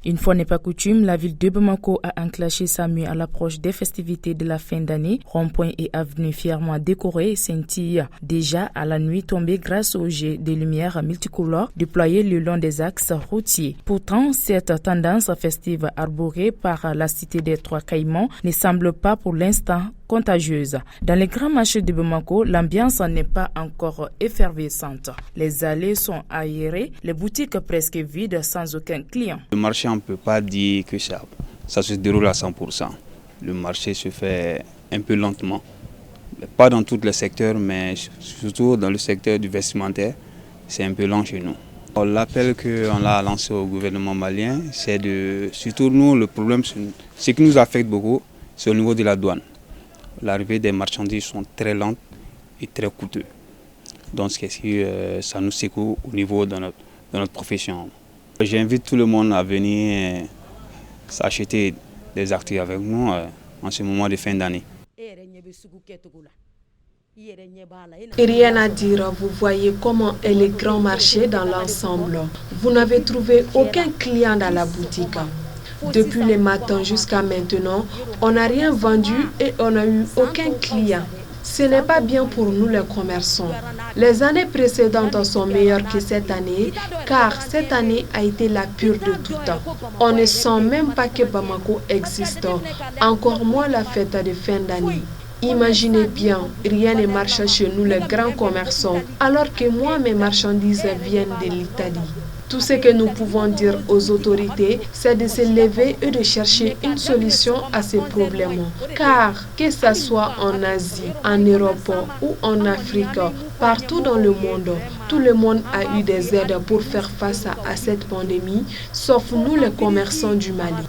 Une fois n'est pas coutume, la ville de Bamako a enclenché sa mue à l'approche des festivités de la fin d'année. Rond-point et avenue fièrement décorés scintillent déjà à la nuit tombée grâce aux jets de lumière multicolores déployés le long des axes routiers. Pourtant, cette tendance festive arborée par la cité des Trois Caïmans ne semble pas pour l'instant contagieuse. Dans les grands marchés de Bamako, l'ambiance n'est pas encore effervescente. Les allées sont aérées, les boutiques presque vides sans aucun client. Le marché, on ne peut pas dire que ça se déroule à 100%. Le marché se fait un peu lentement. Pas dans tous les secteurs, mais surtout dans le secteur du vestimentaire, c'est un peu lent chez nous. L'appel qu'on a lancé au gouvernement malien, c'est surtout nous, le problème, ce qui nous affecte beaucoup, c'est au niveau de la douane. L'arrivée des marchandises sont très lentes et très coûteuses. Donc, ça nous secoue au niveau de notre profession. J'invite tout le monde à venir s'acheter des articles avec nous en ce moment de fin d'année. Rien à dire, vous voyez comment est le grand marché dans l'ensemble. Vous n'avez trouvé aucun client dans la boutique. Depuis le matin jusqu'à maintenant, on n'a rien vendu et on n'a eu aucun client. Ce n'est pas bien pour nous les commerçants. Les années précédentes sont meilleures que cette année, car cette année a été la pire de toutes. On ne sent même pas que Bamako existe, encore moins la fête de fin d'année. Imaginez bien, rien ne marche chez nous les grands commerçants, alors que moi mes marchandises viennent de l'Italie. Tout ce que nous pouvons dire aux autorités, c'est de se lever et de chercher une solution à ces problèmes. Car, que ce soit en Asie, en Europe ou en Afrique, partout dans le monde, tout le monde a eu des aides pour faire face à cette pandémie, sauf nous les commerçants du Mali.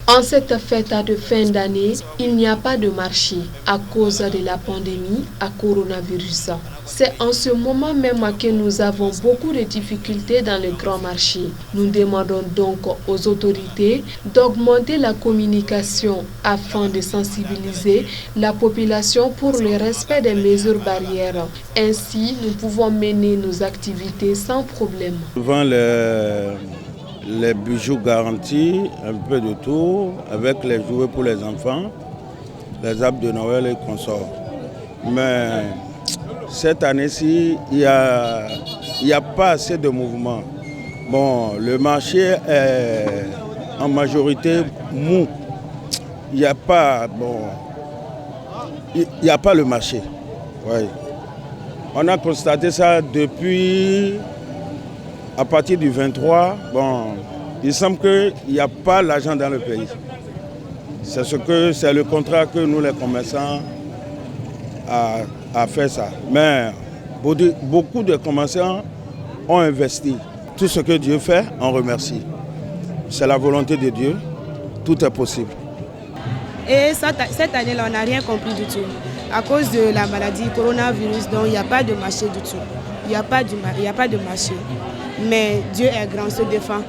En cette fête de fin d'année, il n'y a pas de marché à cause de la pandémie à coronavirus. C'est en ce moment même que nous avons beaucoup de difficultés dans les grands marchés. Nous demandons donc aux autorités d'augmenter la communication afin de sensibiliser la population pour le respect des mesures barrières. Ainsi, nous pouvons mener nos activités sans problème. Souvent, les bijoux garantis, un peu de tout, avec les jouets pour les enfants, les arbres de Noël et consorts. Mais cette année-ci, il n'y a pas assez de mouvement. Bon, le marché est en majorité mou. Il n'y a pas le marché. Ouais. On a constaté ça depuis... À partir du 23, il semble qu'il n'y a pas l'argent dans le pays. C'est le contrat que nous, les commerçants, a fait ça. Mais beaucoup de commerçants ont investi. Tout ce que Dieu fait, on remercie. C'est la volonté de Dieu. Tout est possible. Et cette année-là, on n'a rien compris du tout. À cause de la maladie coronavirus, donc il n'y a pas de marché du tout. Il n'y a pas de marché. Mais Dieu est grand, se défend.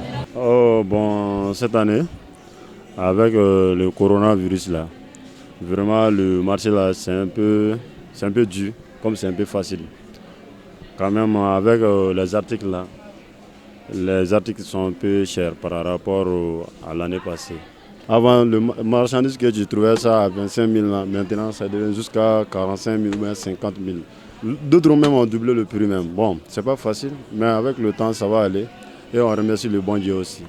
Cette année, avec le coronavirus là, vraiment le marché là c'est un peu dur, comme c'est un peu facile. Quand même avec les articles là, les articles sont un peu chers par rapport à l'année passée. Avant, le marchandise que tu trouvais ça à 25 000, là, maintenant ça devient jusqu'à 45 000 ou 50 000. D'autres même ont doublé le prix même. Bon, c'est pas facile, mais avec le temps, ça va aller. Et on remercie le bon Dieu aussi.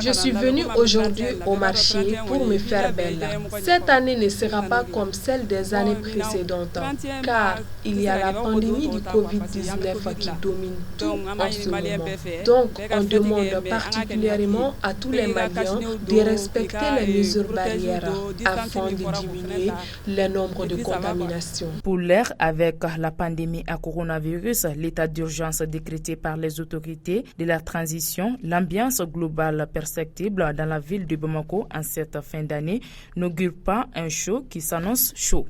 Je suis venue aujourd'hui au marché pour me faire belle. Cette année ne sera pas comme celle des années précédentes, car il y a la pandémie du Covid-19 qui domine tout en ce moment. Donc, on demande particulièrement à tous les Maliens de respecter les mesures barrières afin de diminuer le nombre de contaminations. Pour l'heure, avec la pandémie à coronavirus, l'état d'urgence décrété par les autorités de la transition, l'ambiance globale perceptible dans la ville de Bamako en cette fin d'année n'augure pas un show qui s'annonce chaud.